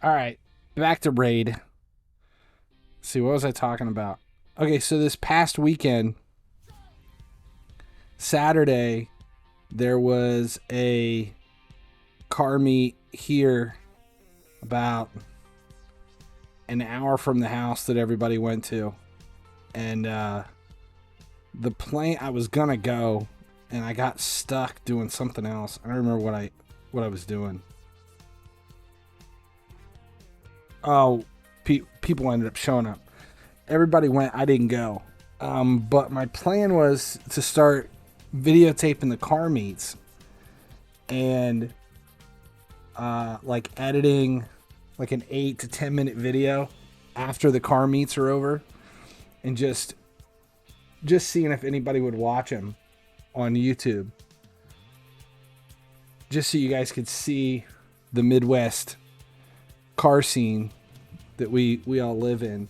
All right, back to raid. Let's see, what was I talking about? Okay, so this past weekend, Saturday, there was a car meet here about an hour from the house that everybody went to. And the plan, I was gonna go, and I got stuck doing something else. I don't remember what I was doing. Oh, people ended up showing up. Everybody went. I didn't go. But my plan was to start videotaping the car meets and like editing like an 8 to 10 minute video after the car meets are over, and just seeing if anybody would watch them on YouTube, just so you guys could see the Midwest car scene that we all live in.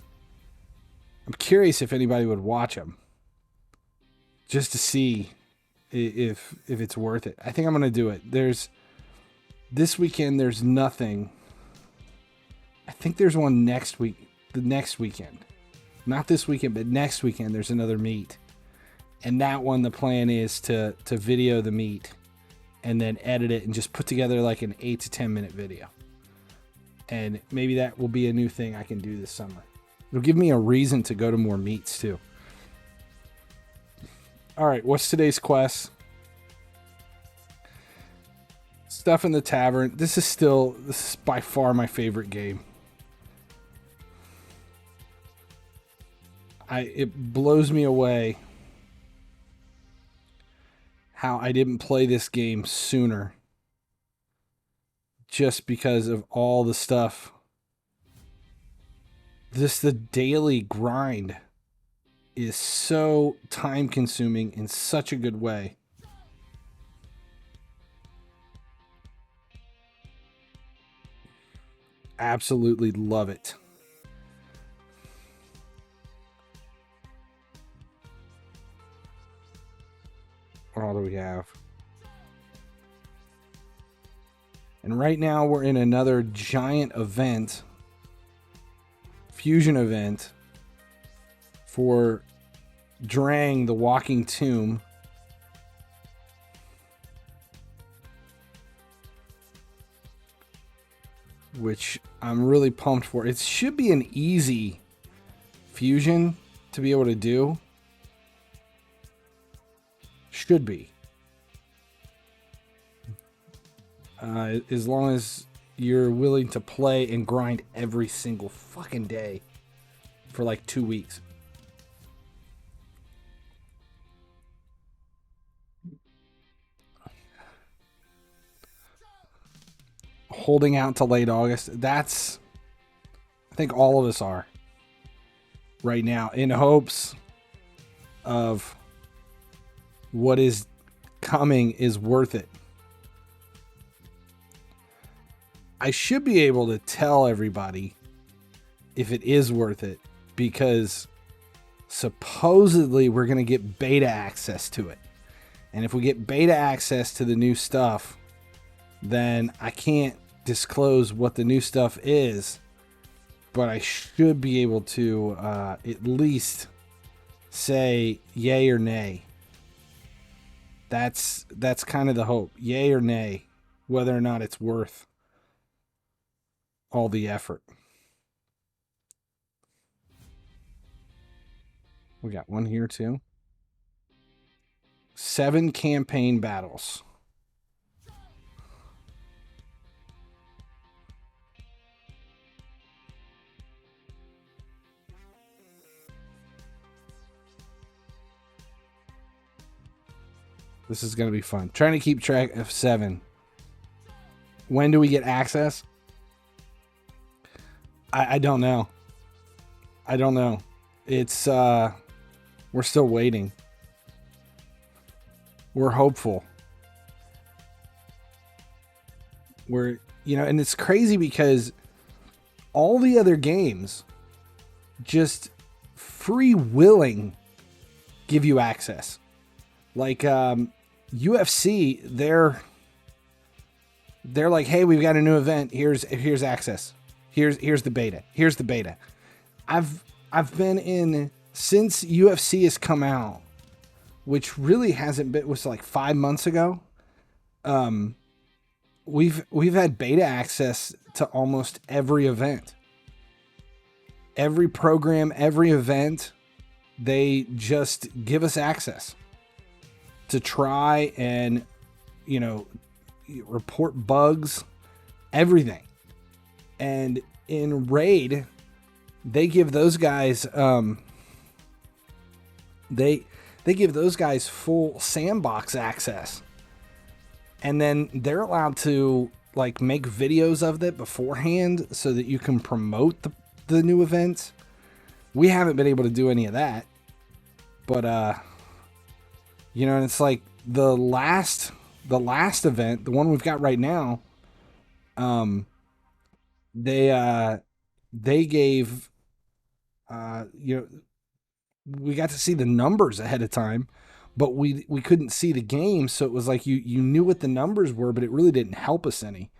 I'm curious if anybody would watch them, just to see if it's worth it. I think I'm gonna do it. This weekend there's nothing. I think there's one next week. The next weekend, not this weekend, but next weekend there's another meet, and that one the plan is to video the meet and then edit it and just put together like an 8 to 10 minute video. And maybe that will be a new thing I can do this summer. It'll give me a reason to go to more meets too. All right, what's today's quest? Stuff in the Tavern. This is by far my favorite game. It blows me away how I didn't play this game sooner, just because of all the stuff. Just the daily grind is so time consuming in such a good way. Absolutely love it. What all do we have? And right now we're in another giant event, fusion event, for Drang the Walking Tomb. Which I'm really pumped for. It should be an easy fusion to be able to do. Should be. As long as you're willing to play and grind every single fucking day for like 2 weeks. Holding out till late August. I think all of us are right now, in hopes of what is coming is worth it. I should be able to tell everybody if it is worth it, because supposedly we're going to get beta access to it. And if we get beta access to the new stuff, then I can't disclose what the new stuff is, but I should be able to at least say yay or nay. That's kind of the hope. Yay or nay, whether or not it's worth all the effort. We got one here too. 7 campaign battles. This is going to be fun. Trying to keep track of 7. When do we get access? I don't know. I don't know. It's, we're still waiting. We're hopeful. And it's crazy because all the other games just free-willing give you access. Like, UFC, they're like, hey, we've got a new event. Here's access. Here's the beta. Here's the beta. I've been in since UFC has come out, which really hasn't been, was like 5 months ago. We've had beta access to almost every event. Every program, every event, they just give us access to try and, you know, report bugs, everything. And in Raid, they give those guys they give those guys full sandbox access. And then they're allowed to like make videos of it beforehand so that you can promote the new events. We haven't been able to do any of that. But you know, and it's like the last event, the one we've got right now, they gave you know, we got to see the numbers ahead of time, but we couldn't see the game, so it was like you knew what the numbers were, but it really didn't help us any.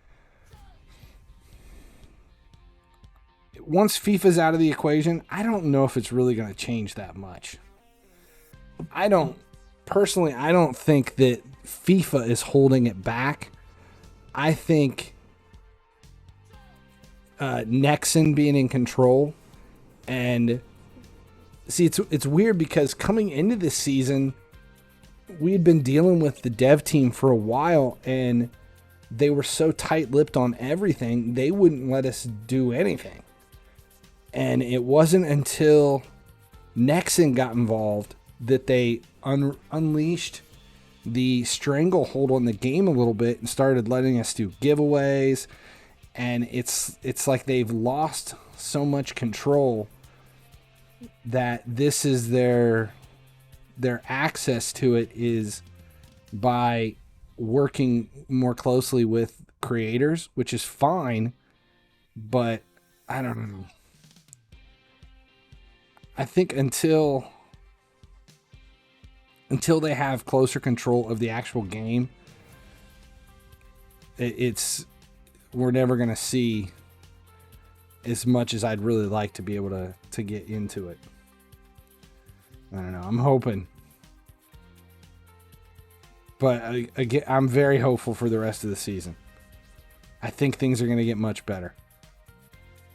Once FIFA's out of the equation, I don't know if it's really going to change that much. I don't think that FIFA is holding it back. I think Nexon being in control, and see, it's weird because coming into this season, we had been dealing with the dev team for a while, and they were so tight-lipped on everything, they wouldn't let us do anything. And it wasn't until Nexon got involved that they unleashed the stranglehold on the game a little bit and started letting us do giveaways. And it's like they've lost so much control that this is their access to it is by working more closely with creators, which is fine, but I don't know. I think until they have closer control of the actual game, we're never going to see as much as I'd really like to be able to get into it. I don't know. I'm hoping. But again, I'm very hopeful for the rest of the season. I think things are going to get much better.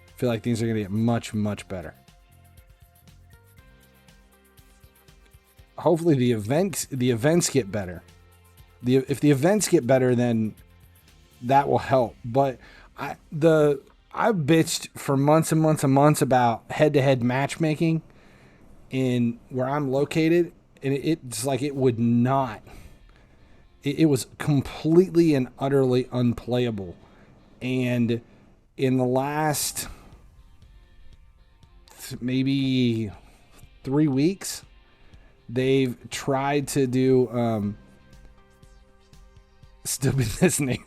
I feel like things are going to get much, much better. Hopefully the events get better. If the events get better, then that will help. But I bitched for months and months and months about head-to-head matchmaking in where I'm located, and it's like it would not. It was completely and utterly unplayable. And in the last maybe 3 weeks, they've tried to do still been listening.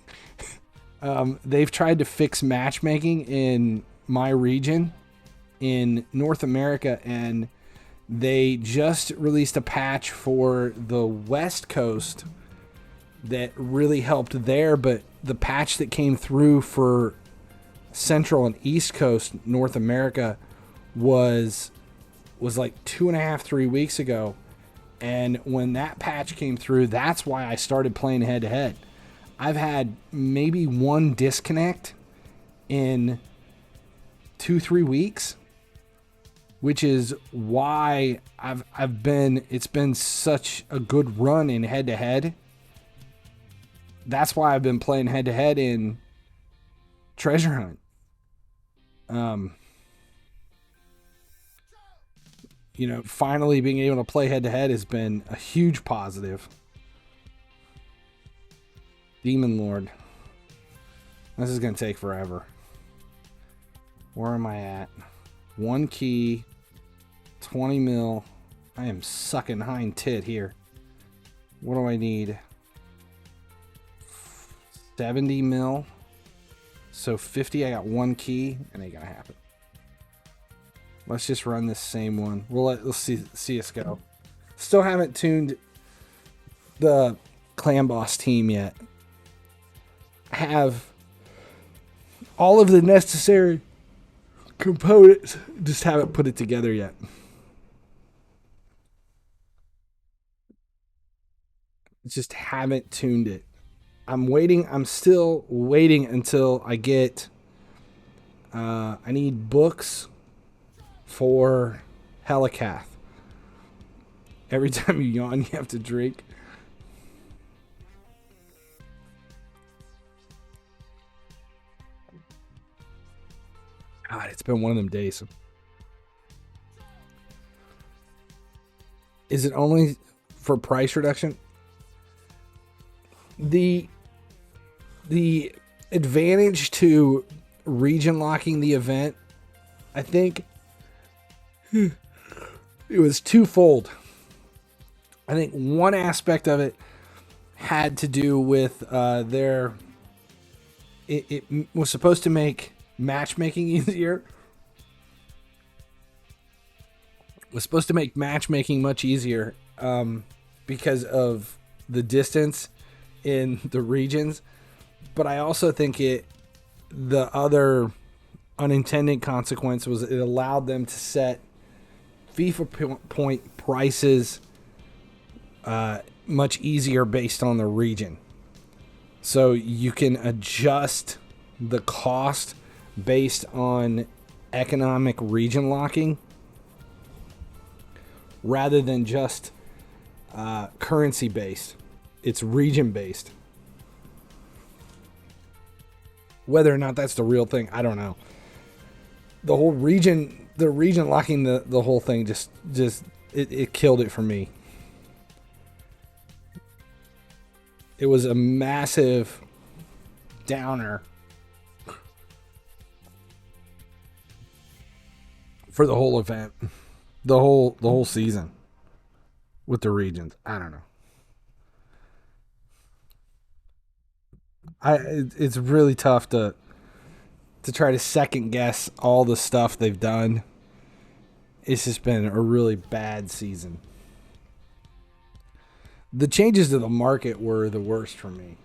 They've tried to fix matchmaking in my region in North America, and they just released a patch for the West Coast that really helped there, but the patch that came through for Central and East Coast North America was like 2.5, 3 weeks ago. And when that patch came through, that's why I started playing head-to-head. I've had maybe one disconnect in 2-3 weeks, which is why it's been such a good run in head-to-head. That's why I've been playing head-to-head in Treasure Hunt. You know, finally being able to play head-to-head has been a huge positive. Demon Lord. This is going to take forever. Where am I at? 1 key. 20 mil. I am sucking hind tit here. What do I need? 70 mil. So 50, I got 1 key. And ain't going to happen. Let's just run this same one. Let's see us go. Still haven't tuned the Clan Boss team yet. Have all of the necessary components. Just haven't put it together yet. Just haven't tuned it. I'm waiting. I'm still waiting until I get. I need books for HELLAPAIN. Every time you yawn, you have to drink. God, it's been one of them days. Is it only for price reduction? The advantage to region locking the event, I think it was twofold. I think one aspect of it had to do with it was supposed to make matchmaking easier. It was supposed to make matchmaking much easier because of the distance in the regions. But I also think the other unintended consequence was it allowed them to set FIFA point prices much easier based on the region. So you can adjust the cost based on economic region locking rather than just currency based. It's region based. Whether or not that's the real thing, I don't know. The region locking the whole thing just it killed it for me. It was a massive downer for the whole event, the whole season with the regions. I don't know. It's really tough to try to second guess all the stuff they've done. It's just been a really bad season. The changes to the market were the worst for me.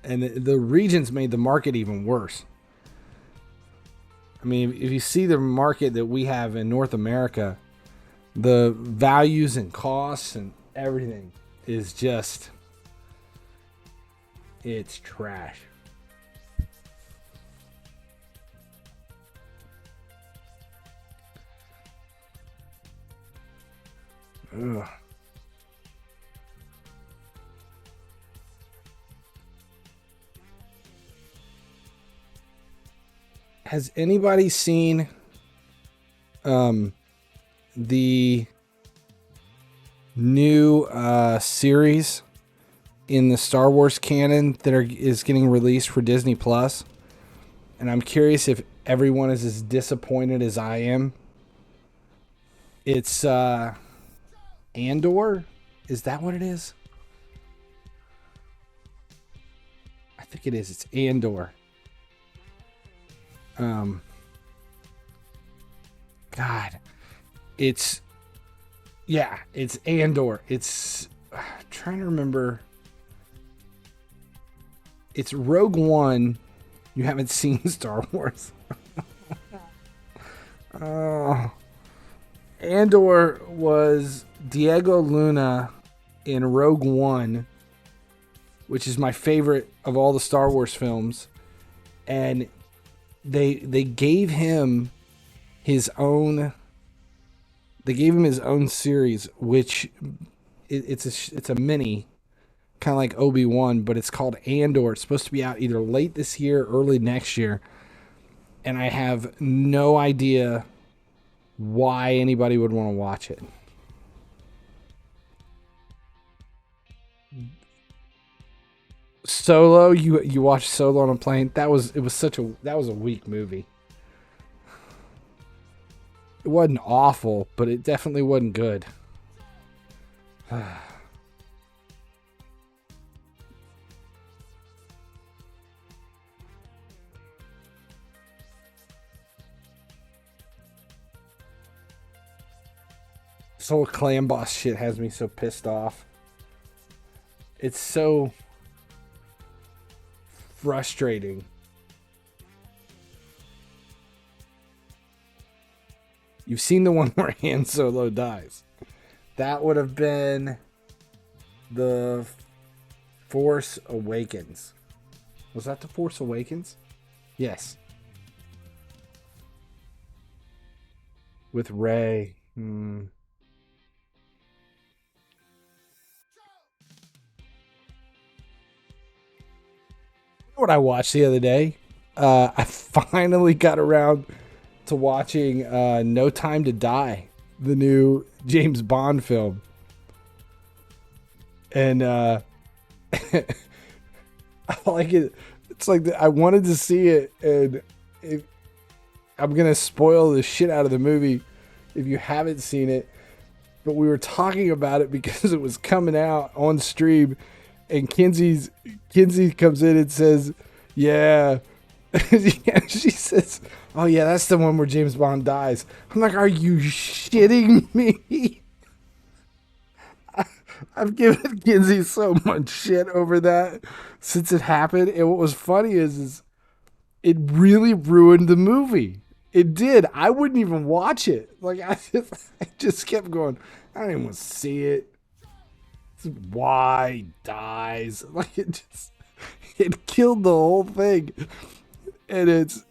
And the regions made the market even worse. I mean, if you see the market that we have in North America, the values and costs and everything is just, it's trash. Ugh. Has anybody seen the new series in the Star Wars canon that is getting released for Disney Plus? And I'm curious if everyone is as disappointed as I am. It's Andor? Is that what it is? I think it is. It's Andor. God. It's Andor. It's I'm trying to remember. It's Rogue One. You haven't seen Star Wars. Oh. Andor was Diego Luna in Rogue One, which is my favorite of all the Star Wars films, and they gave him his own. They gave him his own series, which it's a mini, kind of like Obi-Wan, but it's called Andor. It's supposed to be out either late this year or early next year, and I have no idea why anybody would want to watch it. Solo, you watched Solo on a plane? That was a weak movie. It wasn't awful, but it definitely wasn't good. This whole clan boss shit has me so pissed off. It's so frustrating. You've seen the one where Han Solo dies. That would have been The Force Awakens. Was that The Force Awakens? Yes. With Rey. What I watched the other day, I finally got around to watching No Time to Die, the new James Bond film. And I like it. It's like I wanted to see it, and I'm going to spoil the shit out of the movie if you haven't seen it. But we were talking about it because it was coming out on stream, and Kinsey comes in and says, yeah. She says, oh yeah, that's the one where James Bond dies. I'm like, are you shitting me? I've given Kinsey so much shit over that since it happened. And what was funny is it really ruined the movie. It did. I wouldn't even watch it. Like I just kept going, I don't even want to see it. Why he dies? Like it killed the whole thing. And it's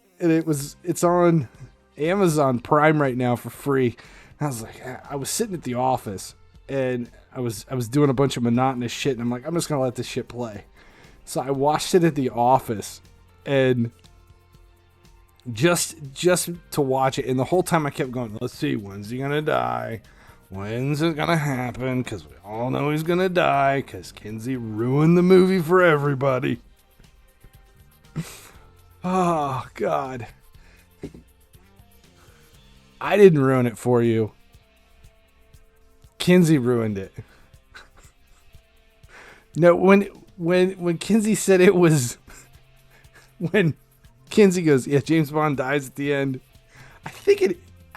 on Amazon Prime right now for free. I was like, I was sitting at the office and I was doing a bunch of monotonous shit, and I'm like, I'm just gonna let this shit play. So I watched it at the office, and just to watch it, and the whole time I kept going, let's see, when's he gonna die? When's it gonna happen? Because we all know he's gonna die, because Kinsey ruined the movie for everybody. Oh, God. I didn't ruin it for you. Kinsey ruined it. No, when Kinsey said it was... When Kinsey goes, yeah, James Bond dies at the end. I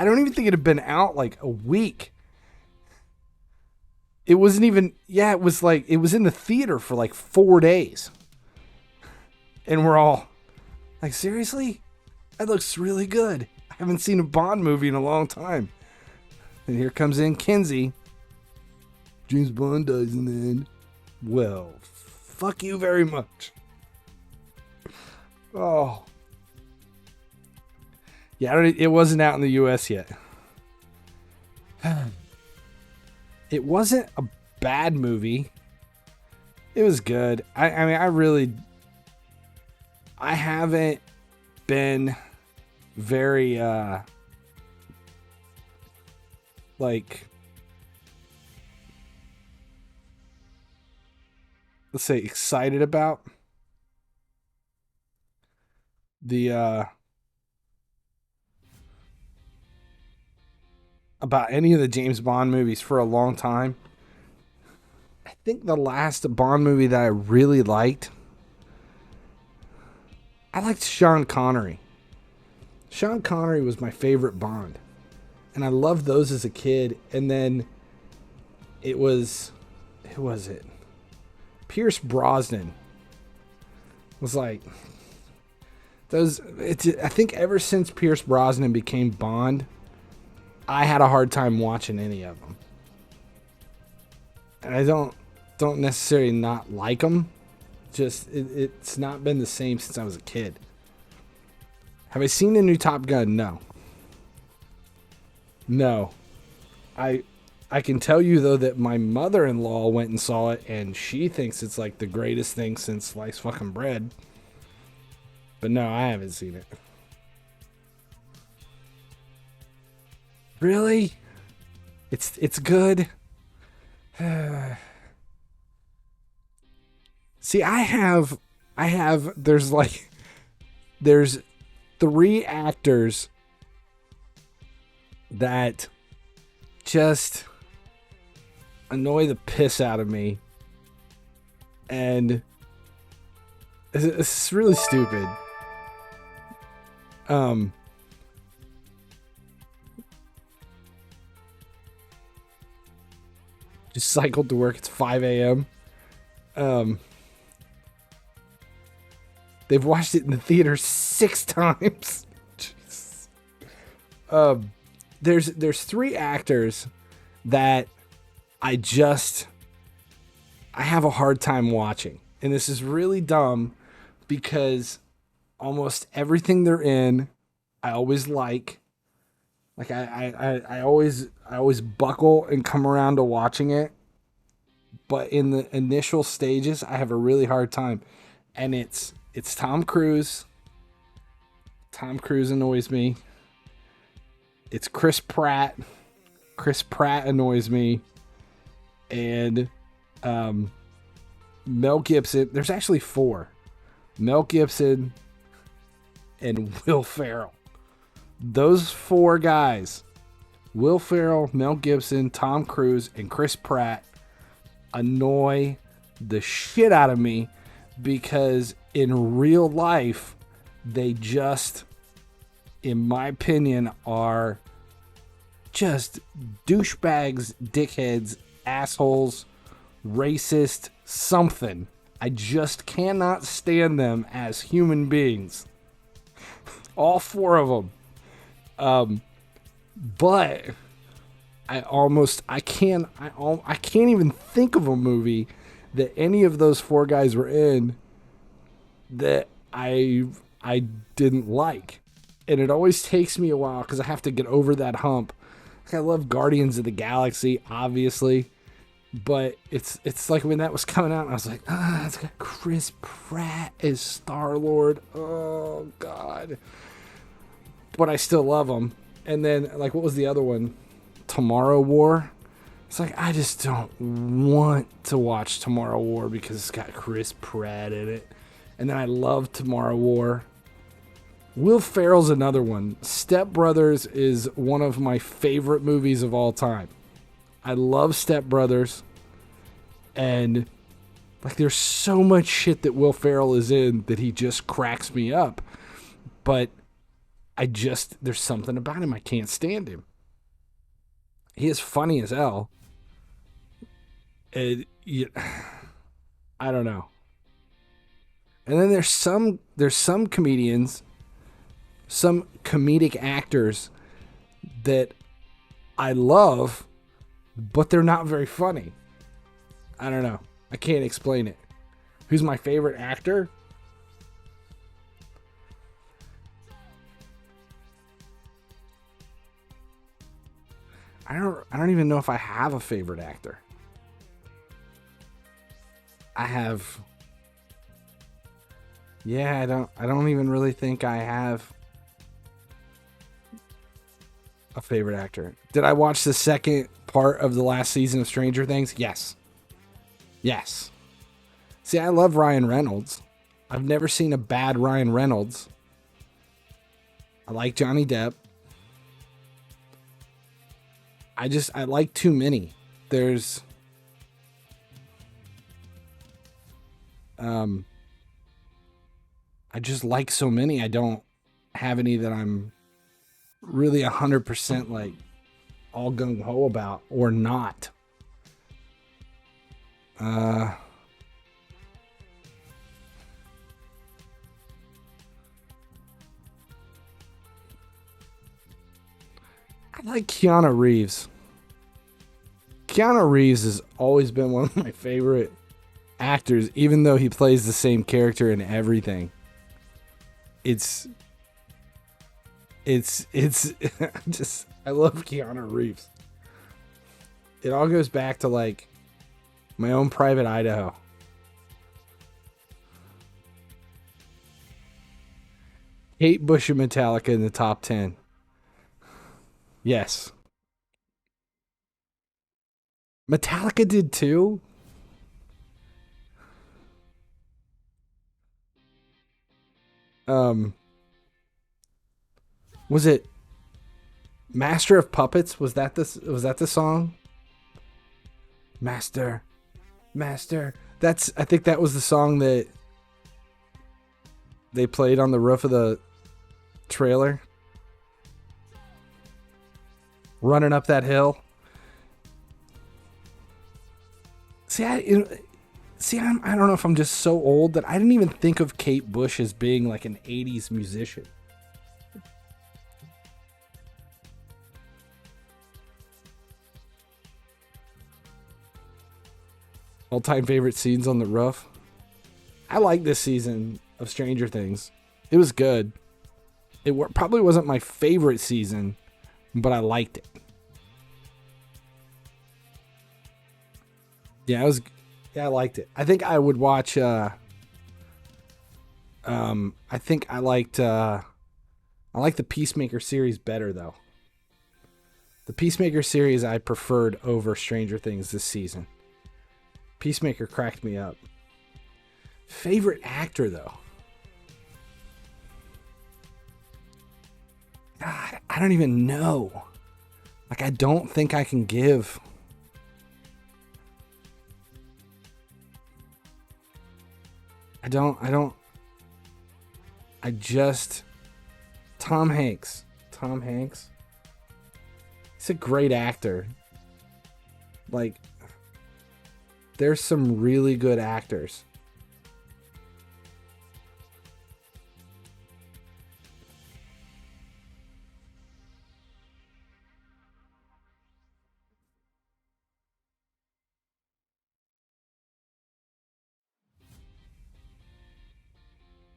don't even think it had been out like a week. It wasn't even... Yeah, it was in the theater for like 4 days. And we're all... Like, seriously? That looks really good. I haven't seen a Bond movie in a long time. And here comes in Kinsey. James Bond dies in the end. Well, fuck you very much. Oh. Yeah, it wasn't out in the U.S. yet. It wasn't a bad movie. It was good. I mean, I haven't been very, let's say excited about about any of the James Bond movies for a long time. I think the last Bond movie that I really liked, I liked Sean Connery. Sean Connery was my favorite Bond. And I loved those as a kid. And then it was... Who was it? Pierce Brosnan. Was like... I think ever since Pierce Brosnan became Bond, I had a hard time watching any of them. And I don't necessarily not like them. Just it's not been the same since I was a kid. Have I seen the new Top Gun? No. I can tell you though that my mother-in-law went and saw it, and she thinks it's like the greatest thing since sliced fucking bread. But no, I haven't seen it. Really? It's good. See, there's 3 actors that just annoy the piss out of me. And it's really stupid. Just cycled to work. It's 5 a.m. They've watched it in the theater 6 times. there's three actors that I have a hard time watching. And this is really dumb because almost everything they're in, I always like. Like I always buckle and come around to watching it. But in the initial stages, I have a really hard time. And it's Tom Cruise. Tom Cruise annoys me. It's Chris Pratt. Chris Pratt annoys me. And Mel Gibson. There's actually four. Mel Gibson and Will Ferrell. Those four guys, Will Ferrell, Mel Gibson, Tom Cruise, and Chris Pratt, annoy the shit out of me because in real life, they just, in my opinion, are just douchebags, dickheads, assholes, racist, something. I just cannot stand them as human beings. All four of them. But I can't even think of a movie that any of those four guys were in that I didn't like. And it always takes me a while because I have to get over that hump. Like, I love Guardians of the Galaxy, obviously. But it's like when that was coming out, I was like, it's got Chris Pratt as Star-Lord. Oh, God. But I still love him. And then, like, what was the other one? Tomorrow War. It's like, I just don't want to watch Tomorrow War because it's got Chris Pratt in it. And then I love Tomorrow War. Will Ferrell's another one. Step Brothers is one of my favorite movies of all time. I love Step Brothers. And, like, there's so much shit that Will Ferrell is in that he just cracks me up. But there's something about him. I can't stand him. He is funny as hell. I don't know. And then there's some comedians, some comedic actors that I love, but they're not very funny. I don't know. I can't explain it. Who's my favorite actor? I don't even know if I have a favorite actor. I don't even really think I have a favorite actor. Did I watch the second part of the last season of Stranger Things? Yes. See, I love Ryan Reynolds. I've never seen a bad Ryan Reynolds. I like Johnny Depp. I like too many. There's I just like so many. I don't have any that I'm really 100% like all gung ho about or not. I like Keanu Reeves. Keanu Reeves has always been one of my favorite actors, even though he plays the same character in everything. It's just, I love Keanu Reeves. It all goes back to like My Own Private Idaho. Kate Bush and Metallica in the top 10. Yes. Metallica did too? Was it Master of Puppets? Was that the song? Master. I think that was the song that they played on the roof of the trailer. Running up that hill. I don't know if I'm just so old that I didn't even think of Kate Bush as being like an 80s musician. All-time favorite scenes on the roof. I like this season of Stranger Things. It was good. It probably wasn't my favorite season, but I liked it. Yeah, I liked it. I think I would watch. I think I liked the Peacemaker series better though. The Peacemaker series I preferred over Stranger Things this season. Peacemaker cracked me up. Favorite actor though. God, I don't even know. Like, I don't think I can give. Tom Hanks. He's a great actor. Like, there's some really good actors.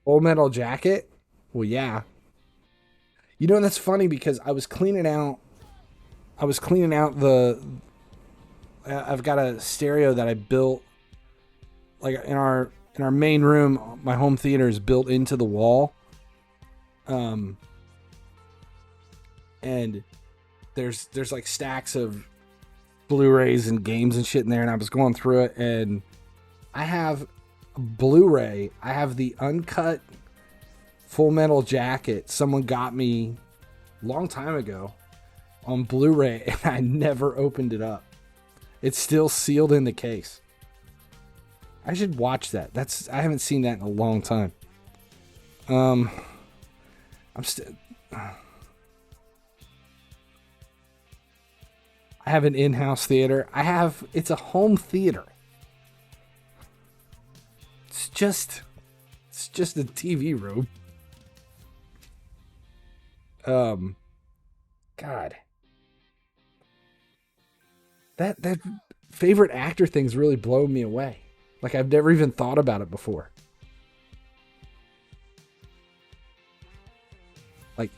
Full Metal Jacket? Well, yeah. You know, that's funny because I was cleaning out I've got a stereo that I built like in our main room. My home theater is built into the wall. And there's like stacks of Blu-rays and games and shit in there, and I was going through it, and I have a Blu-ray. I have the uncut Full Metal Jacket someone got me a long time ago on Blu-ray, and I never opened it up. It's still sealed in the case. I should watch that. I haven't seen that in a long time. I have an in-house theater. It's a home theater. It's just a TV room. God. That favorite actor thing's really blown me away. Like, I've never even thought about it before. Like,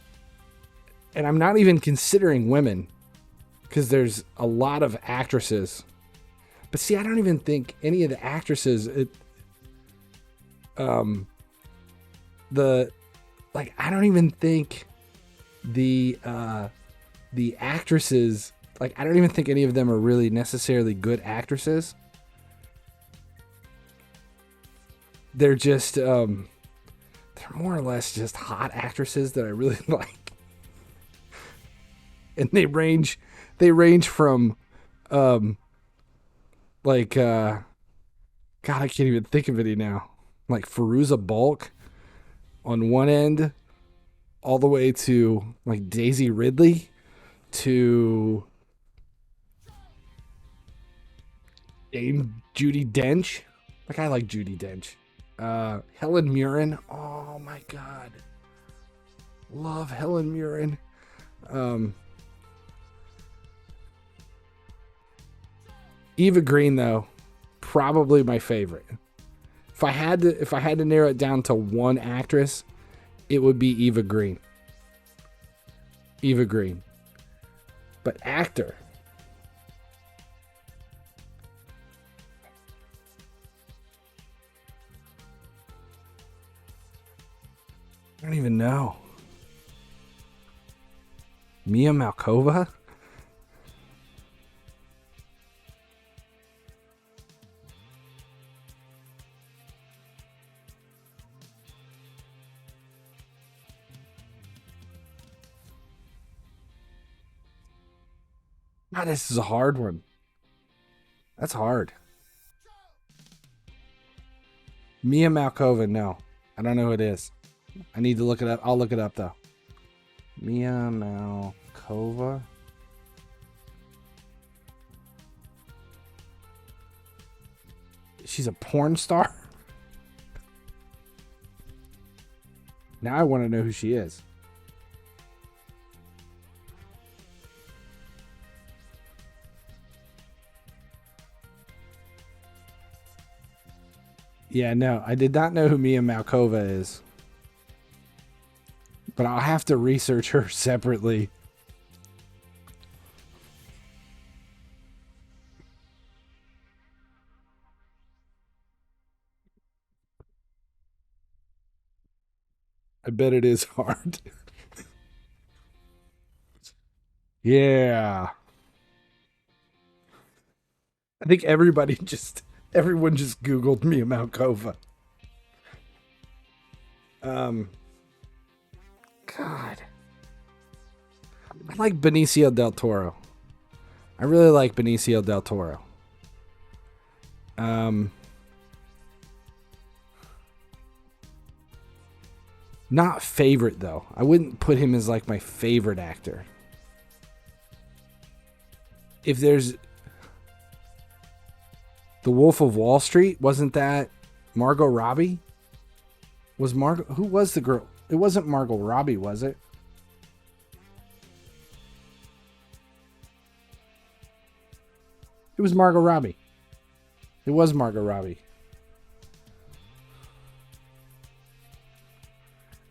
and I'm not even considering women, because there's a lot of actresses. But see, I don't even think any of the actresses, I don't even think the actresses, like, I don't even think any of them are really necessarily good actresses. They're just, they're more or less just hot actresses that I really like. And they range from, God, I can't even think of any now. Like Fairuza Balk on one end, all the way to like Daisy Ridley to Dame Judi Dench. Like, I like Judi Dench. Helen Mirren. Oh my God. Love Helen Mirren. Eva Green, though, probably my favorite. If I had to narrow it down to one actress, it would be Eva Green. Eva Green. But actor. I don't even know. Mia Malkova? God, this is a hard one. That's hard. Mia Malkova, no. I don't know who it is. I need to look it up. I'll look it up, though. Mia Malkova. She's a porn star? Now I want to know who she is. Yeah, no, I did not know who Mia Malkova is. But I'll have to research her separately. I bet it is hard. Yeah. I think everyone just Googled Mia Malkova. God. I like Benicio del Toro. I really like Benicio del Toro. Not favorite, though. I wouldn't put him as, like, my favorite actor. If there's... The Wolf of Wall Street, wasn't that Margot Robbie? Who was the girl? It wasn't Margot Robbie, was it? It was Margot Robbie. It was Margot Robbie.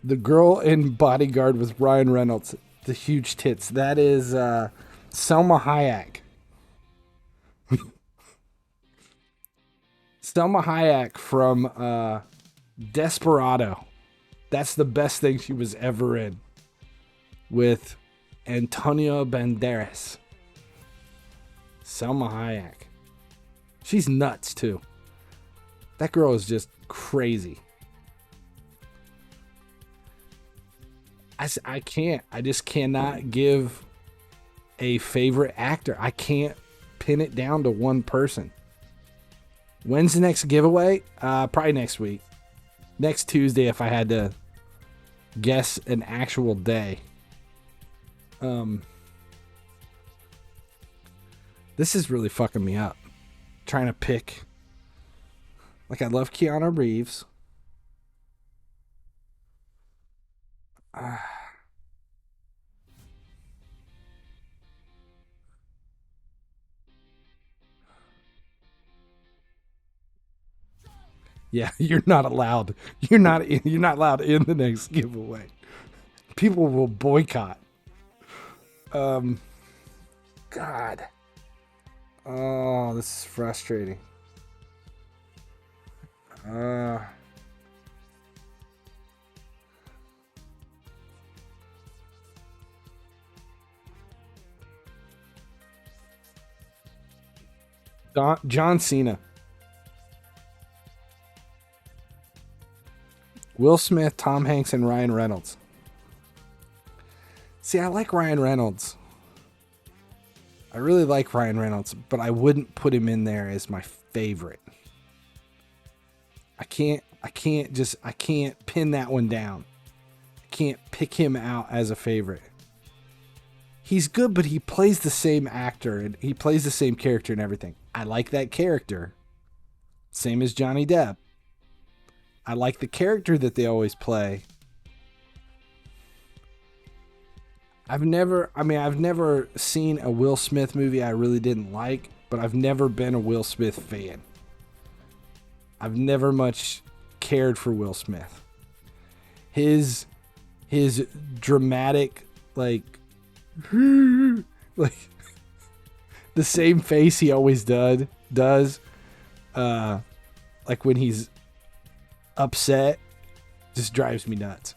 The girl in Bodyguard with Ryan Reynolds, the huge tits. That is Selma Hayek. Selma Hayek from Desperado. That's the best thing she was ever in. With Antonio Banderas. Selma Hayek. She's nuts, too. That girl is just crazy. I can't. I just cannot give a favorite actor. I can't pin it down to one person. When's the next giveaway? Probably next week. Next Tuesday if I had to guess an actual day. This is really fucking me up. Trying to pick. Like, I love Keanu Reeves. Yeah, you're not allowed. You're not allowed in the next giveaway. People will boycott. God. Oh, this is frustrating. John Cena. Will Smith, Tom Hanks, and Ryan Reynolds. See, I like Ryan Reynolds. I really like Ryan Reynolds, but I wouldn't put him in there as my favorite. I can't pin that one down. I can't pick him out as a favorite. He's good, but he plays the same actor and he plays the same character and everything. I like that character. Same as Johnny Depp. I like the character that they always play. I've never seen a Will Smith movie I really didn't like, but I've never been a Will Smith fan. I've never much cared for Will Smith. His dramatic, like the same face he always does, like when he's upset, just drives me nuts.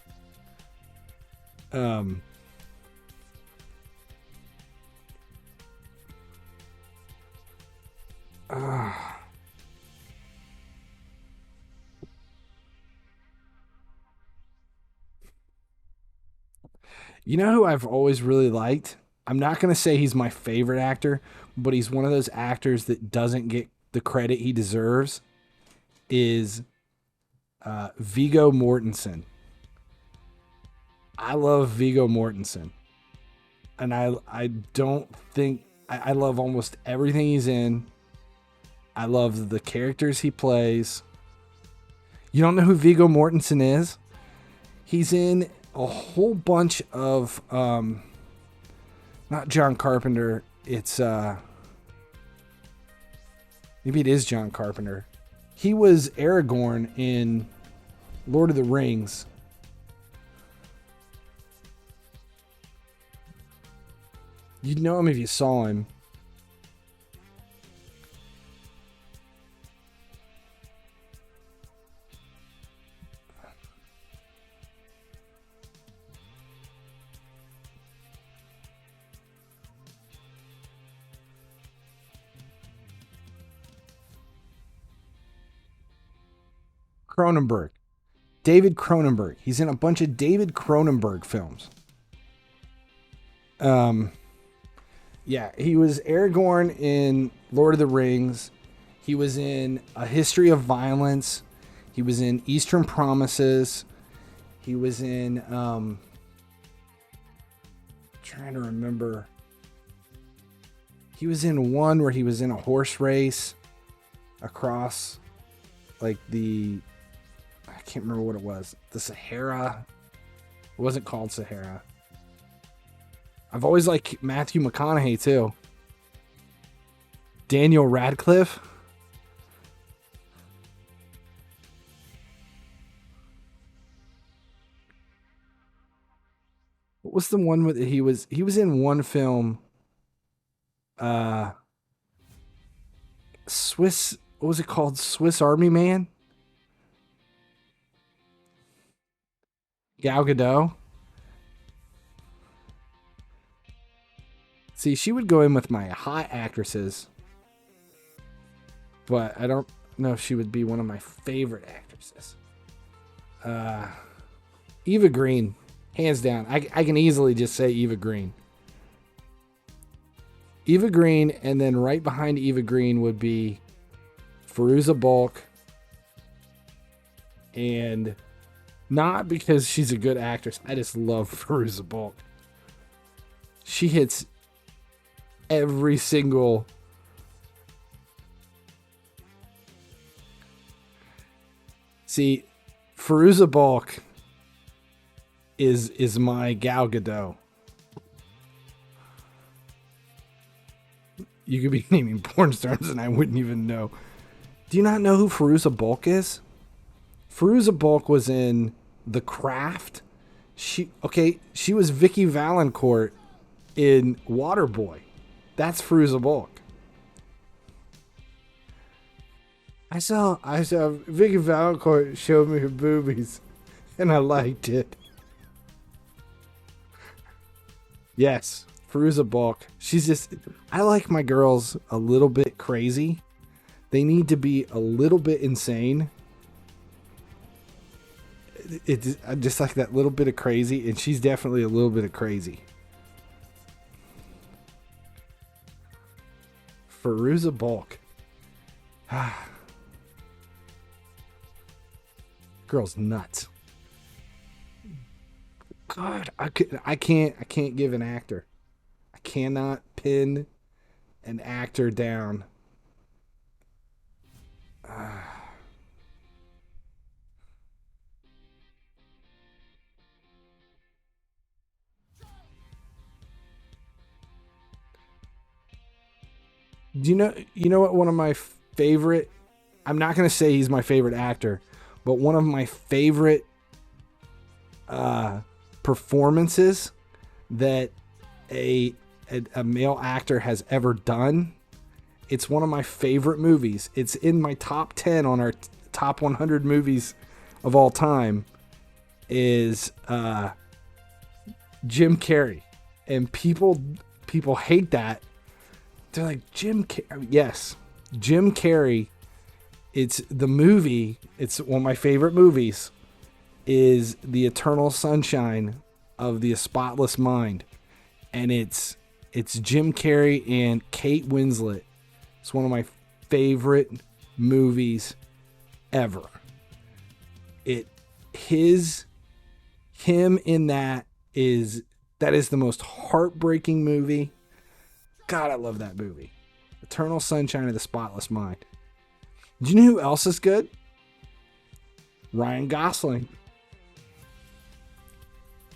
You know who I've always really liked? I'm not going to say he's my favorite actor, but he's one of those actors that doesn't get the credit he deserves, is Viggo Mortensen. I love Viggo Mortensen. And I don't think... I love almost everything he's in. I love the characters he plays. You don't know who Viggo Mortensen is? He's in a whole bunch of... not John Carpenter. It's... maybe it is John Carpenter. He was Aragorn in Lord of the Rings. You'd know him if you saw him. Cronenberg. David Cronenberg. He's in a bunch of David Cronenberg films. Yeah, he was Aragorn in Lord of the Rings. He was in A History of Violence. He was in Eastern Promises. He was in trying to remember. He was in one where he was in a horse race across like I can't remember what it was. The Sahara. It wasn't called Sahara. I've always liked Matthew McConaughey too. Daniel Radcliffe. What was the one with he was in one film? Swiss, what was it called? Swiss Army Man? Gal Gadot. See, she would go in with my hot actresses, but I don't know if she would be one of my favorite actresses. Eva Green, hands down. I can easily just say Eva Green. Eva Green, and then right behind Eva Green would be Fairuza Balk. And not because she's a good actress. I just love Fairuza Balk. She hits every single... See, Fairuza Balk is my Gal Gadot. You could be naming porn stars and I wouldn't even know. Do you not know who Fairuza Balk is? Fairuza Balk was in The Craft. She was Vicky Valancourt in Waterboy. That's Fairuza Balk. I saw Vicky Valancourt show me her boobies and I liked it. Yes, Fairuza Balk. She's just, I like my girls a little bit crazy. They need to be a little bit insane. It's just like that little bit of crazy, and she's definitely a little bit of crazy. Fairuza Balk. Girl's nuts. God, I can't give an actor. I cannot pin an actor down. Do you know what one of my favorite, I'm not going to say he's my favorite actor, but one of my favorite performances that a male actor has ever done. It's one of my favorite movies. It's in my top 10 on our top 100 movies of all time, is Jim Carrey. And people hate that. They're like, Jim Carrey. Yes, Jim Carrey. It's the movie. It's one of my favorite movies. Is The Eternal Sunshine of the Spotless Mind, and it's Jim Carrey and Kate Winslet. It's one of my favorite movies ever. Him in that is the most heartbreaking movie. God, I love that movie. Eternal Sunshine of the Spotless Mind. Do you know who else is good? Ryan Gosling.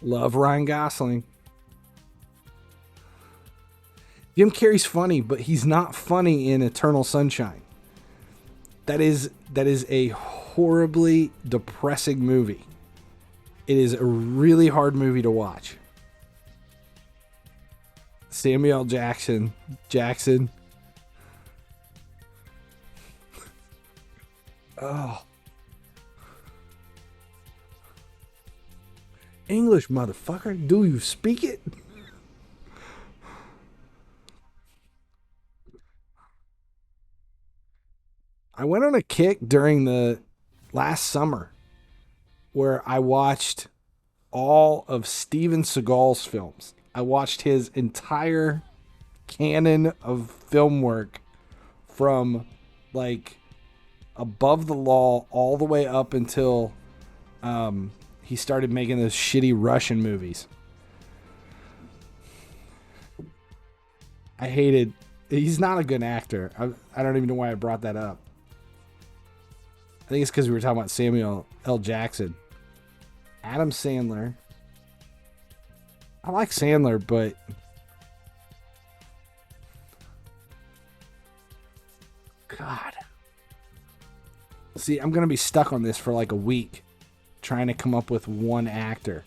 Love Ryan Gosling. Jim Carrey's funny, but he's not funny in Eternal Sunshine. That is a horribly depressing movie. It is a really hard movie to watch. Samuel Jackson. Oh. English, motherfucker. Do you speak it? I went on a kick during the last summer where I watched all of Steven Seagal's films. I watched his entire canon of film work from like Above the Law all the way up until he started making those shitty Russian movies. I hated... He's not a good actor. I don't even know why I brought that up. I think it's because we were talking about Samuel L. Jackson. Adam Sandler. I like Sandler, but... God. See, I'm going to be stuck on this for like a week. Trying to come up with one actor.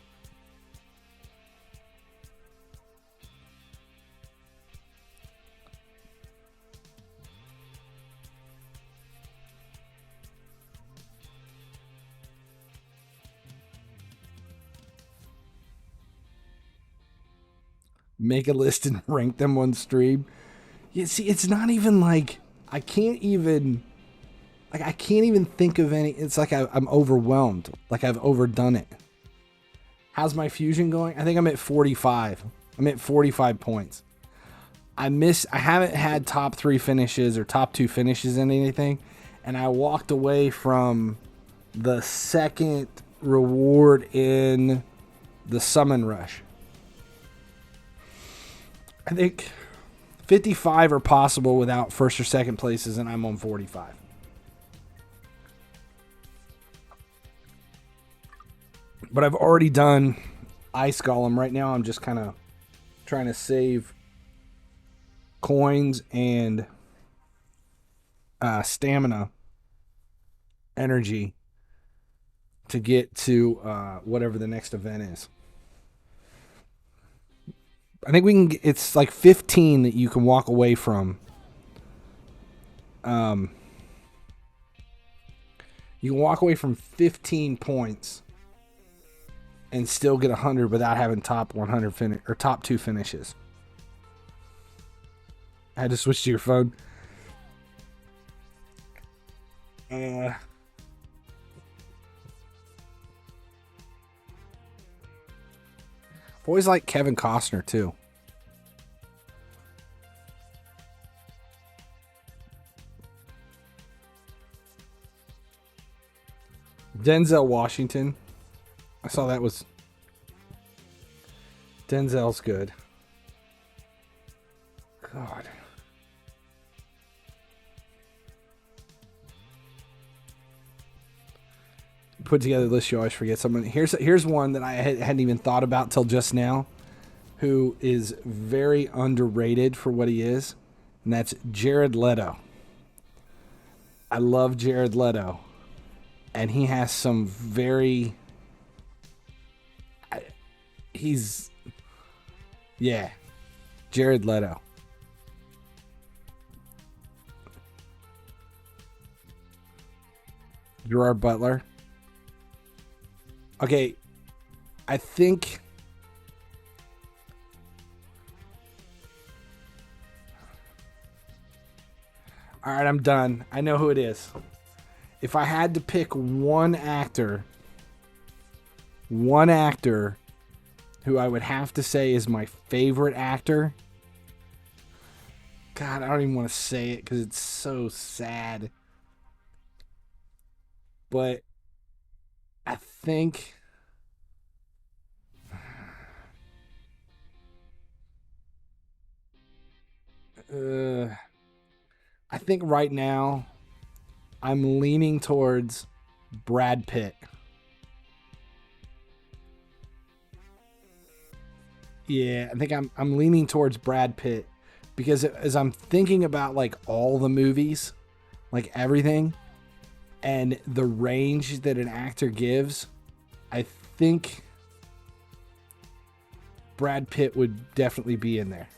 Make a list and rank them on stream. You see, it's not even like I can't even think of any. It's like I'm overwhelmed. Like I've overdone it. How's my fusion going? I think I'm at 45. I'm at 45 points. I haven't had top 3 finishes or top 2 finishes in anything, and I walked away from the second reward in the summon rush. I think 55 are possible without first or second places, and I'm on 45. But I've already done Ice Golem. Right now I'm just kind of trying to save coins and stamina energy to get to whatever the next event is. I think we can. It's like 15 that you can walk away from. You can walk away from 15 points and still get 100 without having top 100 or top 2 finishes. I had to switch to your phone. I've always liked Kevin Costner too. Denzel Washington. I saw that was... Denzel's good. God. Put together a list, you always forget someone. Here's one that I hadn't even thought about till just now, who is very underrated for what he is, and that's Jared Leto. I love Jared Leto, and he has some very... Jared Leto. Gerard Butler. Okay, I think... All right, I'm done. I know who it is. If I had to pick one actor who I would have to say is my favorite actor... God, I don't even want to say it because it's so sad. But I think... I think right now I'm leaning towards Brad Pitt. Yeah, I think I'm leaning towards Brad Pitt because as I'm thinking about like all the movies, like everything, and the range that an actor gives, I think Brad Pitt would definitely be in there.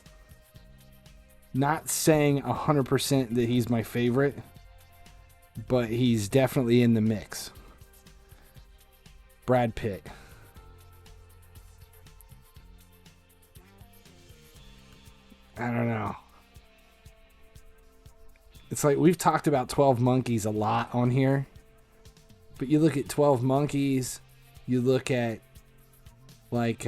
Not saying 100% that he's my favorite, but he's definitely in the mix. Brad Pitt. I don't know. It's like we've talked about 12 Monkeys a lot on here. But you look at 12 Monkeys, you look at like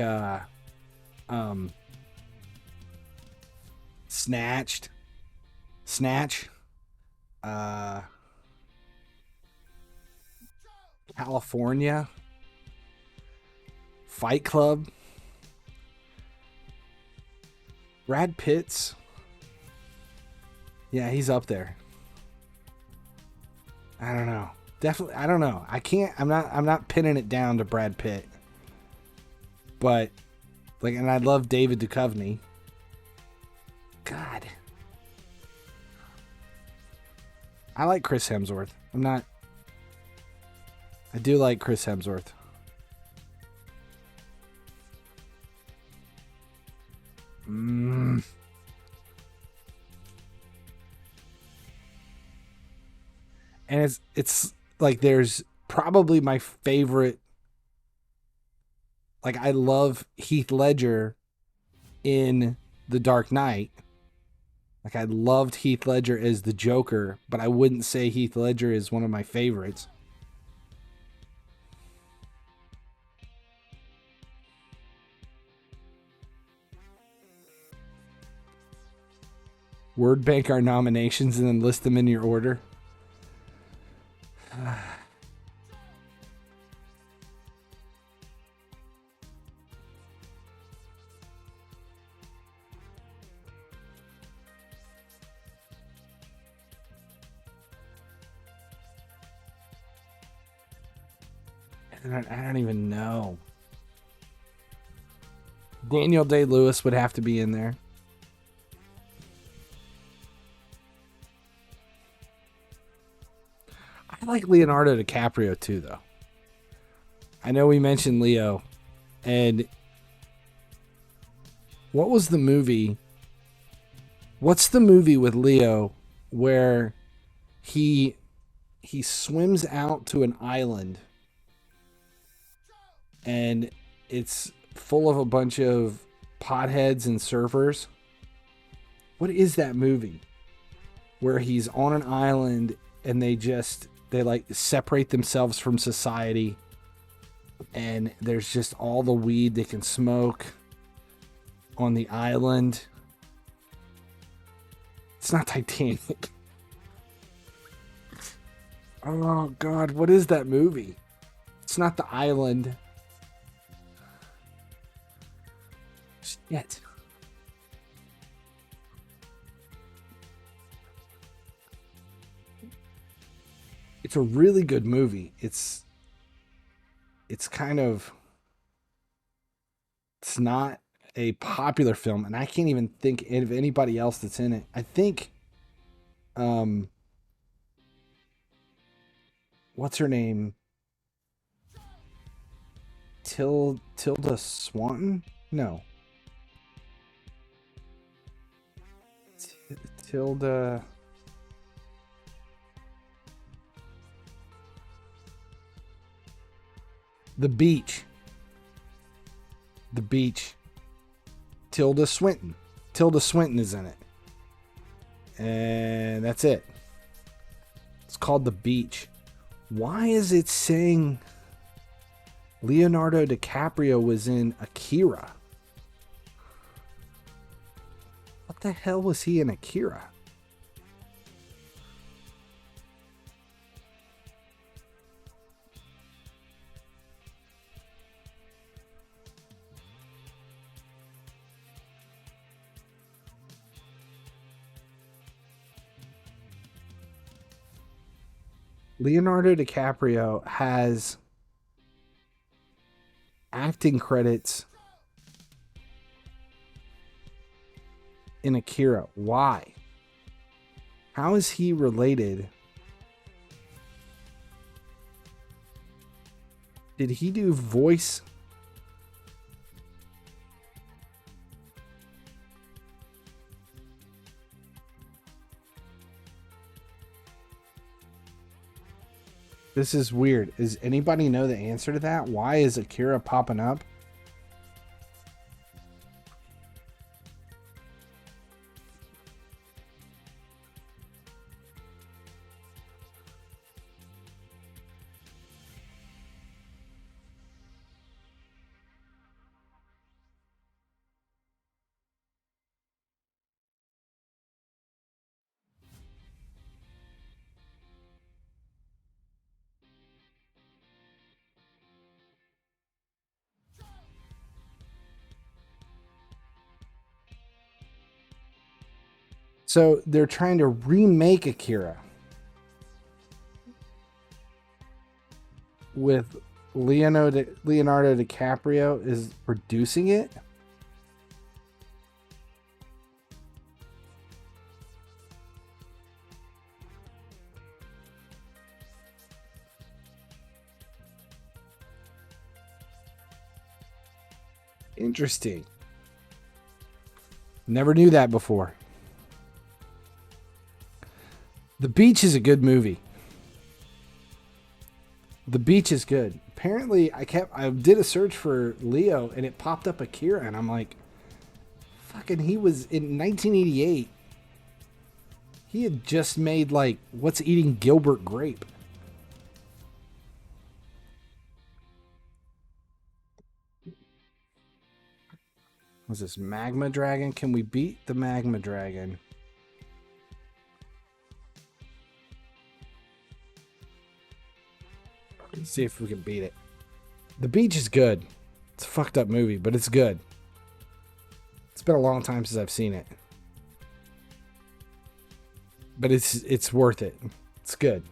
Snatch, California, Fight Club, Brad Pitt's. Yeah, he's up there. I don't know. Definitely, I don't know. I'm not pinning it down to Brad Pitt. But like, and I love David Duchovny. God. I like Chris Hemsworth. I do like Chris Hemsworth. And it's like there's probably my favorite. Like, I love Heath Ledger in The Dark Knight. Like, I loved Heath Ledger as the Joker, but I wouldn't say Heath Ledger is one of my favorites. Word bank our nominations and then list them in your order. I don't even know. Daniel Day-Lewis would have to be in there. I like Leonardo DiCaprio too, though. I know we mentioned Leo, and what was the movie? What's the movie with Leo where he swims out to an island and it's full of a bunch of potheads and surfers? What is that movie where he's on an island and they like separate themselves from society, and there's just all the weed they can smoke on the island? It's not Titanic. Oh God, what is that movie? It's not The Island. Shit. It's a really good movie. It's not a popular film, and I can't even think of anybody else that's in it. I think what's her name? Tilda Swinton? No. Tilda. The Beach. Tilda Swinton. Tilda Swinton is in it. And that's it. It's called The Beach. Why is it saying Leonardo DiCaprio was in Akira? What the hell was he in Akira? Leonardo DiCaprio has acting credits in Akira. Why? How is he related Did he do voice? This is weird. Does anybody know the answer to that? Why is Akira popping up? So they're trying to remake Akira with Leonardo DiCaprio is producing it. Interesting. Never knew that before. The Beach is a good movie. The Beach is good. Apparently, I did a search for Leo and it popped up Akira, and I'm like, fucking, he was in 1988. He had just made like What's Eating Gilbert Grape. Was this Magma Dragon? Can we beat the Magma Dragon? Let's see if we can beat it. The Beach is good. It's a fucked up movie, but it's good. It's been a long time since I've seen it. But it's worth it. It's good.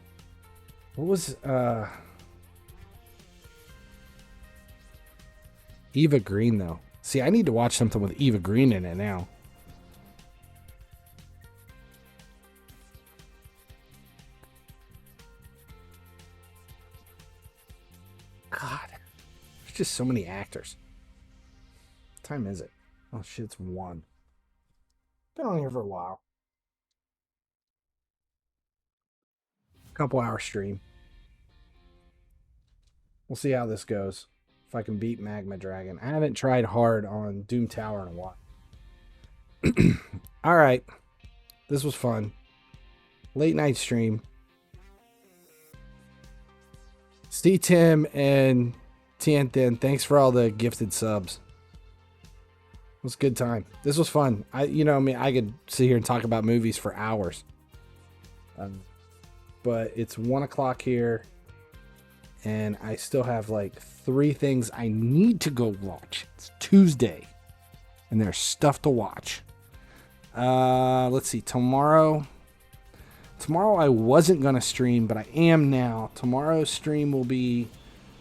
What was Eva Green though? See, I need to watch something with Eva Green in it now. God, there's just so many actors. What time is it? Oh shit, it's 1. Been on here for a while. Couple hour stream. We'll see how this goes. If I can beat Magma Dragon. I haven't tried hard on Doom Tower in a while. All right. This was fun. Late night stream. Steve, Tim, and Tiantin, thanks for all the gifted subs. It was a good time. This was fun. I could sit here and talk about movies for hours. But it's 1 o'clock here. And I still have like 3 things I need to go watch. It's Tuesday. And there's stuff to watch. Let's see. Tomorrow I wasn't going to stream, but I am now. Tomorrow's stream will be...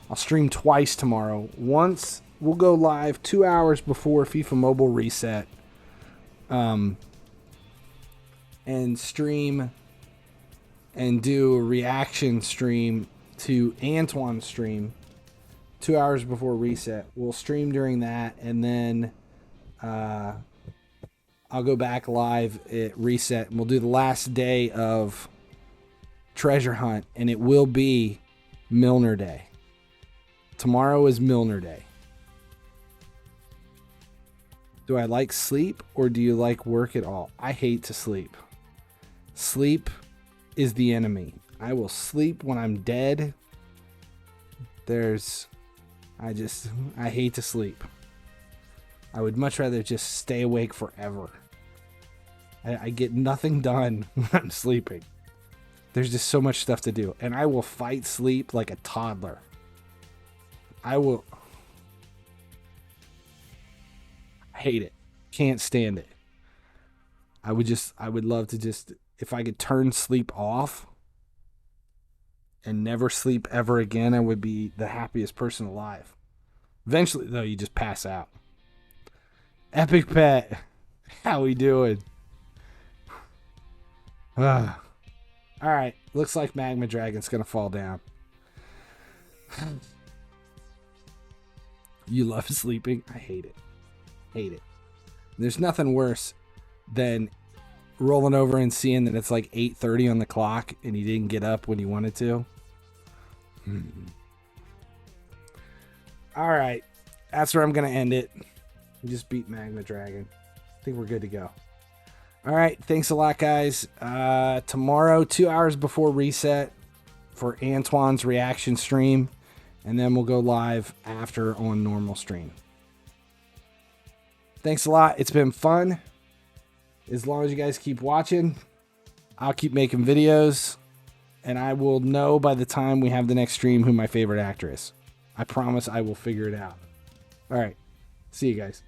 I'll stream twice tomorrow. Once, we'll go live 2 hours before FIFA Mobile reset. And stream and do a reaction stream to Antoine's stream 2 hours before reset. We'll stream during that, and then I'll go back live at reset, and we'll do the last day of Treasure Hunt, and it will be Milner Day. Tomorrow is Milner Day. Do I like sleep, or do you like work at all? I hate to sleep. Sleep is the enemy. I will sleep when I'm dead. I hate to sleep. I would much rather just stay awake forever. I get nothing done when I'm sleeping. There's just so much stuff to do. And I will fight sleep like a toddler. I hate it. Can't stand it. I would love to just, if I could turn sleep off and never sleep ever again, I would be the happiest person alive. Eventually, though, you just pass out. Epic Pet, how we doing? All right, looks like Magma Dragon's gonna fall down. You love sleeping? I hate it. Hate it. There's nothing worse than rolling over and seeing that it's like 8:30 on the clock and you didn't get up when you wanted to. All right. That's where I'm going to end it. We just beat Magma Dragon. I think we're good to go. All right. Thanks a lot, guys. Tomorrow, 2 hours before reset for Antoine's reaction stream. And then we'll go live after on normal stream. Thanks a lot. It's been fun. As long as you guys keep watching, I'll keep making videos. And I will know by the time we have the next stream who my favorite actor is. I promise I will figure it out. All right. See you guys.